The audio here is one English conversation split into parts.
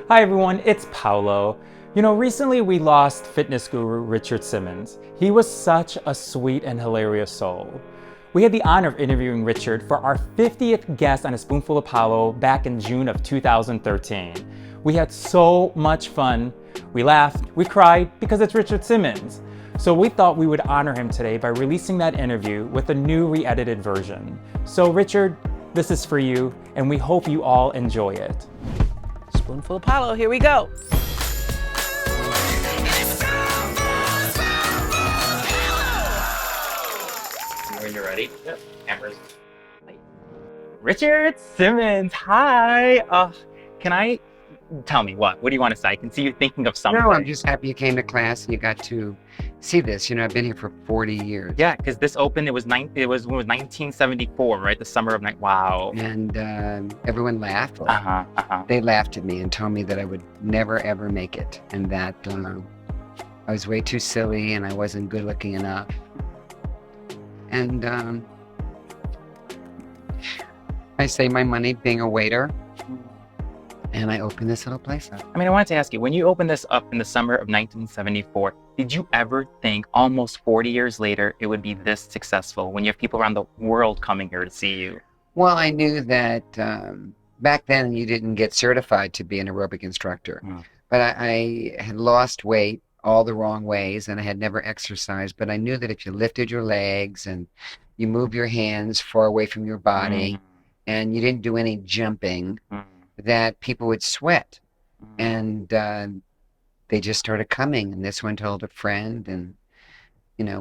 Hi everyone, it's Paolo. Recently we lost fitness guru Richard Simmons. He was such a sweet and hilarious soul. We had the honor of interviewing Richard for our 50th guest on A Spoonful of Paolo back in June of 2013. We had so much fun. We laughed, we cried, because it's Richard Simmons. So we thought we would honor him today by releasing that interview with a new re-edited version. So Richard, this is for you, and we hope you all enjoy it. Spoonful of Paolo, here we go. When you're ready. Yep. Cameras. Richard Simmons, hi. Tell me what do you want to say? I can see you thinking of something. No, I'm just happy you came to class and you got to see this. I've been here for 40 years. Yeah, because this opened, it was 1974, right? The summer of wow. And everyone laughed. Uh-huh. They laughed at me and told me that I would never, ever make it. And that I was way too silly and I wasn't good looking enough. And I saved my money being a waiter. And I opened this little place up. I wanted to ask you, when you opened this up in the summer of 1974, did you ever think almost 40 years later it would be this successful when you have people around the world coming here to see you? Well, I knew that back then you didn't get certified to be an aerobic instructor. But I had lost weight all the wrong ways and I had never exercised. But I knew that if you lifted your legs and you moved your hands far away from your body and you didn't do any jumping, that people would sweat. And they just started coming. And this one told a friend. And,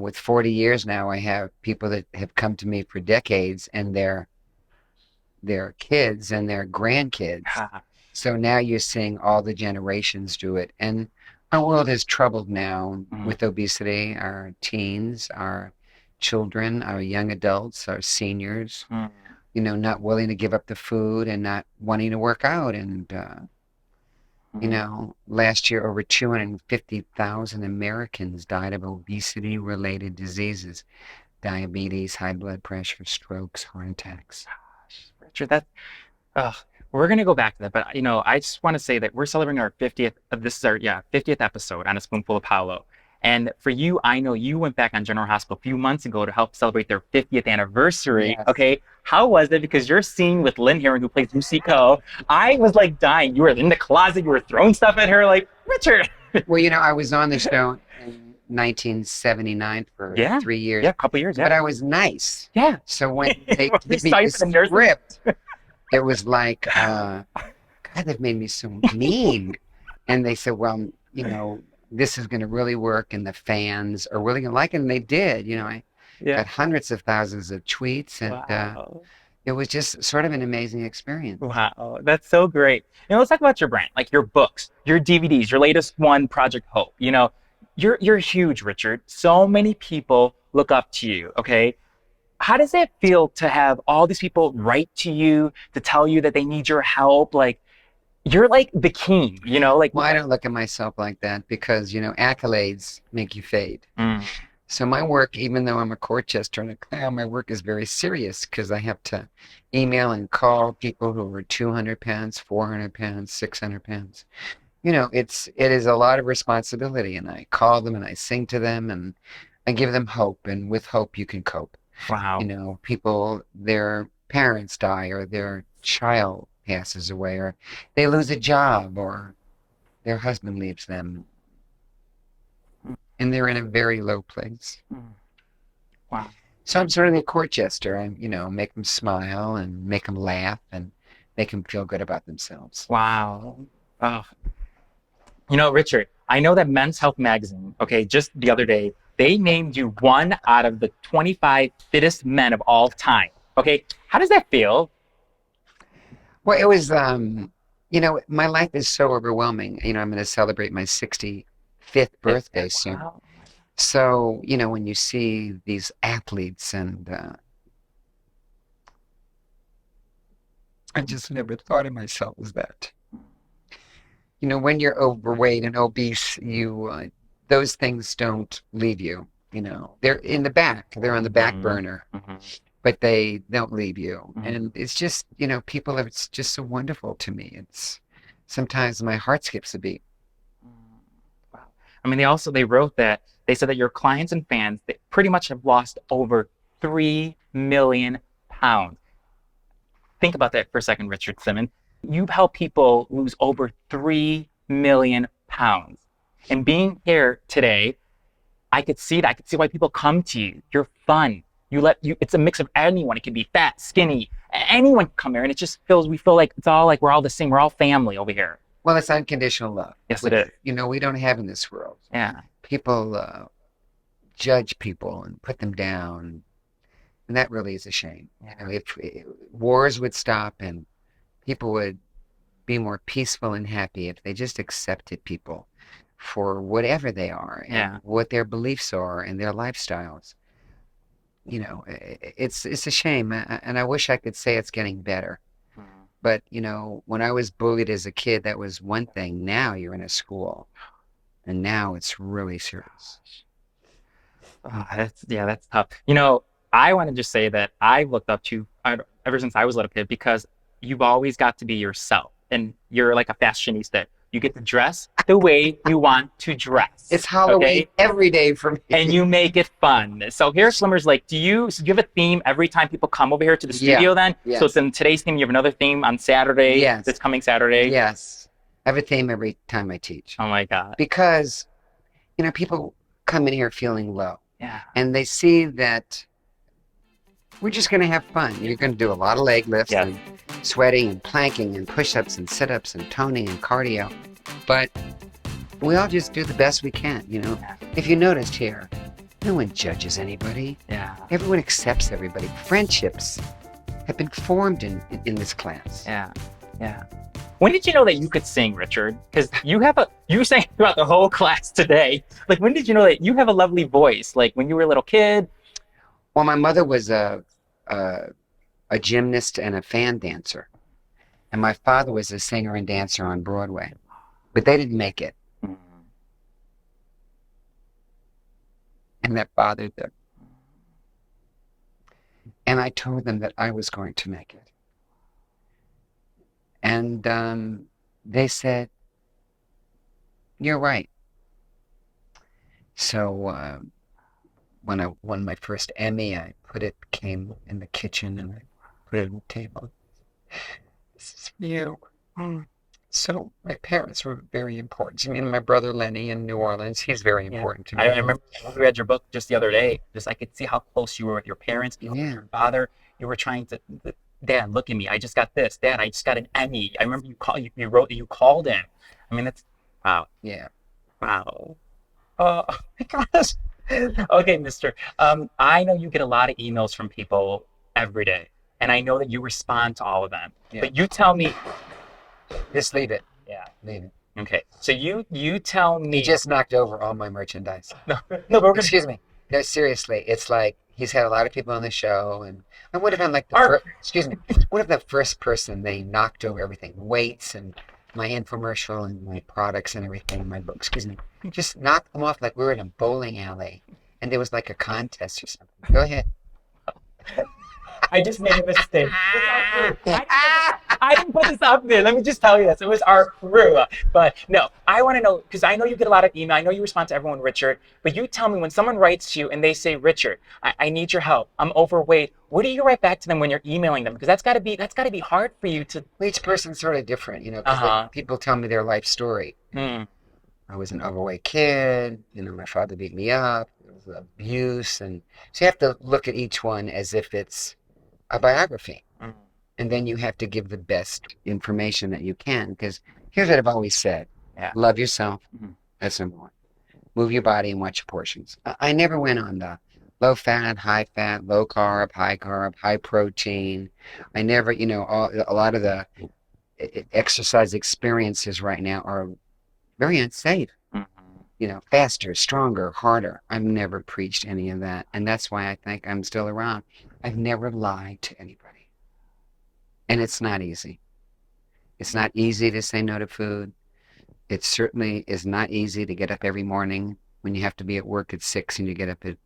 with 40 years now, I have people that have come to me for decades and their kids and their grandkids. So now you're seeing all the generations do it. And our world is troubled now with obesity, our teens, our children, our young adults, our seniors. Not willing to give up the food and not wanting to work out. And, last year over 250,000 Americans died of obesity-related diseases, diabetes, high blood pressure, strokes, heart attacks. Richard, we're going to go back to that. But, I just want to say that we're celebrating our 50th, this is our 50th episode on A Spoonful of Paolo. And for you, I know you went back on General Hospital a few months ago to help celebrate their 50th anniversary. Yes. Okay. How was it? Because your scene with Lynn Herron, who plays Lucy Coe, I was like dying. You were in the closet. You were throwing stuff at her like, Richard. Well, I was on the show in 1979 for 3 years. Yeah, a couple years. But I was nice. Yeah. So when they gave me the script, it was like, God, they've made me so mean. And they said, well, this is going to really work and the fans are really going to like it. And they did. I got hundreds of thousands of tweets and it was just sort of an amazing experience. Wow, that's so great. Let's talk about your brand, like your books, your DVDs, your latest one, Project Hope. You're huge, Richard. So many people look up to you, okay? How does it feel to have all these people write to you to tell you that they need your help? Like, you're like the king, Well, I don't look at myself like that because, accolades make you fade. So my work, even though I'm a court jester and a clown, my work is very serious because I have to email and call people who are 200 pounds, 400 pounds, 600 pounds. It is a lot of responsibility, and I call them and I sing to them and I give them hope, and with hope you can cope. Wow. People, their parents die or their child passes away or they lose a job or their husband leaves them. And they're in a very low place. Wow. So I'm sort of the court jester. I, make them smile and make them laugh and make them feel good about themselves. Wow. Oh. Richard, I know that Men's Health magazine, just the other day, they named you one out of the 25 fittest men of all time. Okay. How does that feel? Well, it was, my life is so overwhelming. I'm going to celebrate my 65th birthday soon. Wow. So, when you see these athletes and I just never thought of myself as that. When you're overweight and obese, those things don't leave you, they're in the back, they're on the back burner, but they don't leave you. And it's just, people are, it's just so wonderful to me. It's sometimes my heart skips a beat. Wow. I mean, they wrote that they said that your clients and fans, they pretty much have lost over 3 million pounds. Think about that for a second, Richard Simmons. You've helped people lose over 3 million pounds. And being here today, I could see that. I could see why people come to you. You're fun. It's a mix of anyone. It can be fat, skinny, anyone can come here. And it just we feel like it's all like we're all the same. We're all family over here. Well, it's unconditional love. Yes, it is. You know, we don't have in this world. Yeah. People judge people and put them down. And that really is a shame. Yeah. You know, if wars would stop and people would be more peaceful and happy if they just accepted people for whatever they are and what their beliefs are and their lifestyles. You know, it's a shame, and I wish I could say it's getting better. But, you know, when I was bullied as a kid, that was one thing. Now you're in a school, and now it's really serious. Oh, that's tough. You know, I want to just say that I've looked up to you ever since I was a little kid because you've always got to be yourself, and you're like a fashionista. You get to dress the way you want to dress. It's Halloween every day for me. And you make it fun. So here, Slimmers, like, do you have a theme every time people come over here to the studio then? Yes. So then today's theme, you have another theme on Saturday? Yes. This coming Saturday? Yes. I have a theme every time I teach. Oh my God. Because, you know, people come in here feeling low. Yeah. And they see that we're just going to have fun. You're going to do a lot of leg lifts and sweating and planking and push-ups and sit-ups and toning and cardio. But we all just do the best we can, you know. If you noticed here, no one judges anybody. Yeah. Everyone accepts everybody. Friendships have been formed in this class. Yeah. Yeah. When did you know that you could sing, Richard? Because you sang throughout the whole class today. Like, when did you know that you have a lovely voice? Like, when you were a little kid? Well, my mother was a gymnast and a fan dancer. And my father was a singer and dancer on Broadway. But they didn't make it. And that bothered them. And I told them that I was going to make it. And they said, "You're right." So when I won my first Emmy, came in the kitchen and I put it on the table. "This is for you." So my parents were very important to me, and my brother Lenny in New Orleans, he's very important to me. I remember we read your book just the other day. Just I could see how close you were with your parents, your father. You were trying to, "Dad, look at me. I just got this. Dad, I just got an Emmy." I remember you wrote that you called in. I mean, that's wow. Yeah. Wow. Oh my gosh. Okay, mister. I know you get a lot of emails from people every day, and I know that you respond to all of them. Yeah. But you tell me. Just leave it. Yeah. Leave it. Okay. So you tell me. He just knocked over all my merchandise. No, but excuse me. No, seriously. It's like he's had a lot of people on the show, and what if I'm like the what if the first person they knocked over everything, weights and my infomercial and my products and everything, my book, just knocked them off like we were in a bowling alley, and there was like a contest or something. Go ahead. I just made a mistake. I didn't put this up there. Let me just tell you this. It was our crew. But no, I want to know, because I know you get a lot of email. I know you respond to everyone, Richard. But you tell me, when someone writes to you and they say, "Richard, I need your help. I'm overweight." What do you write back to them when you're emailing them? Because that's got to be hard for you to. Well, each person's sort of different, you know, because like, people tell me their life story. I was an overweight kid. You know, my father beat me up. There was abuse. And so you have to look at each one as if it's a biography. And then you have to give the best information that you can, because here's what I've always said. Love yourself. That's number one. Move your body and watch your portions. I never went on the low fat, low carb, high protein. I never, you know, a lot of the exercise experiences right now are very unsafe. You know, faster, stronger, harder. I've never preached any of that. And that's why I think I'm still around. I've never lied to anybody. And it's not easy. It's not easy to say no to food. It certainly is not easy to get up every morning when you have to be at work at 6 and you get up at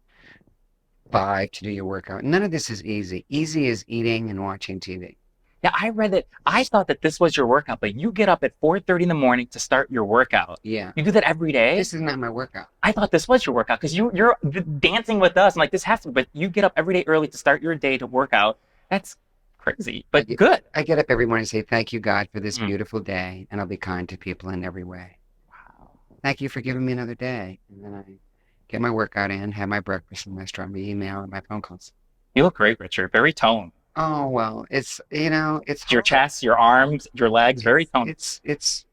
5 to do your workout. None of this is easy. Easy is eating and watching TV. Yeah, I read that. I thought that this was your workout, but you get up at 4:30 in the morning to start your workout. Yeah. You do that every day? This is not my workout. I thought this was your workout because you're dancing with us. I'm like, this has to, but you get up every day early to start your day to work out. That's crazy, but good. I get up every morning and say, thank you, God, for this beautiful day, and I'll be kind to people in every way. Wow. Thank you for giving me another day. And then I get my workout in, have my breakfast, and my strong email and my phone calls. You look great, Richard. Very toned. Oh, well, it's Your hard. chest, your arms, your legs, very toned. It's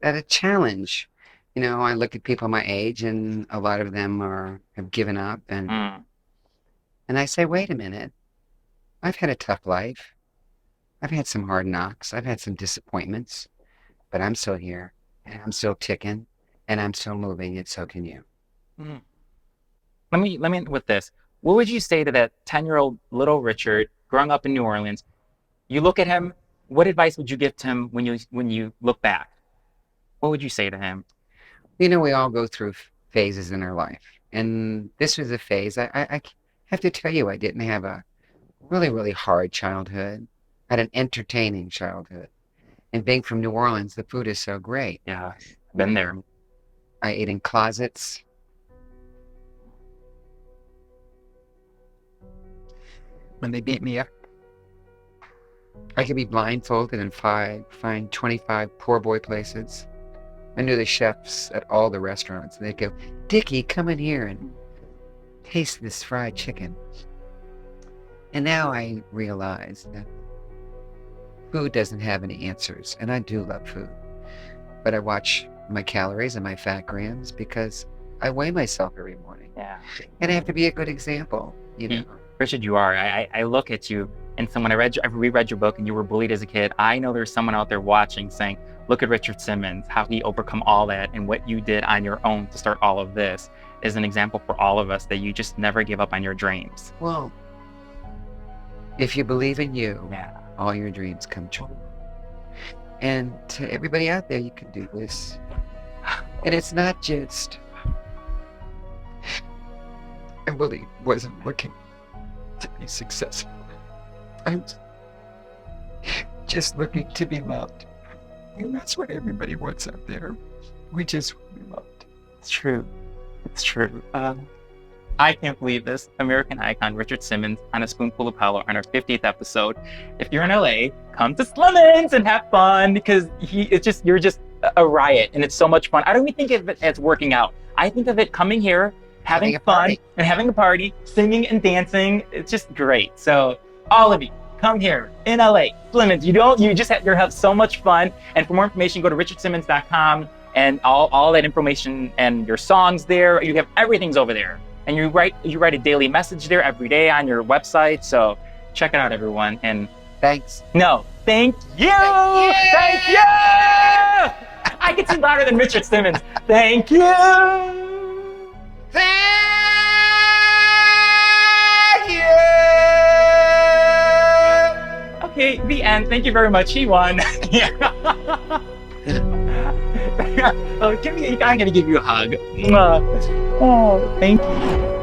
at a challenge. I look at people my age, and a lot of them have given up, and I say, wait a minute. I've had a tough life. I've had some hard knocks. I've had some disappointments, but I'm still here, and I'm still ticking, and I'm still moving, and so can you. Let me end with this. What would you say to that 10-year-old little Richard growing up in New Orleans? You look at him. What advice would you give to him when you look back? What would you say to him? We all go through phases in our life, and this was a phase. I have to tell you, I didn't have a really, really hard childhood. I had an entertaining childhood. And being from New Orleans, the food is so great. Yeah, been there. I ate in closets. When they beat me up, I could be blindfolded and find 25 poor boy places. I knew the chefs at all the restaurants. They'd go, Dickie, come in here and taste this fried chicken. And now I realize that food doesn't have any answers. And I do love food. But I watch my calories and my fat grams because I weigh myself every morning. Yeah. And I have to be a good example, Richard, you are. I look at you, and so when I reread your book and you were bullied as a kid, I know there's someone out there watching saying, look at Richard Simmons, how he overcome all that, and what you did on your own to start all of this is an example for all of us that you just never give up on your dreams. Well, if you believe in you, Yeah. all your dreams come true. And to everybody out there, you can do this. And it's not just, I really wasn't looking to be successful. I was just looking to be loved. And that's what everybody wants out there. We just want to be loved. It's true. It's true. I can't believe this. American icon Richard Simmons on a Spoonful of Paolo on our 50th episode. If you're in LA, come to Slimmons and have fun because you're just a riot and it's so much fun. I don't even think of it as working out. I think of it coming here, having fun and having a party, singing and dancing. It's just great. So all of you, come here in LA, Slimmons. You'll have so much fun. And for more information, go to richardsimmons.com and all that information and your songs there. You have everything's over there. And you write a daily message there every day on your website. So check it out, everyone. And Thanks. no, thank you. Thank you. I can sing louder than Richard Simmons. Thank you. Thank you. Okay, the end. Thank you very much. He won. Yeah. I'm gonna give you a hug. Oh, thank you.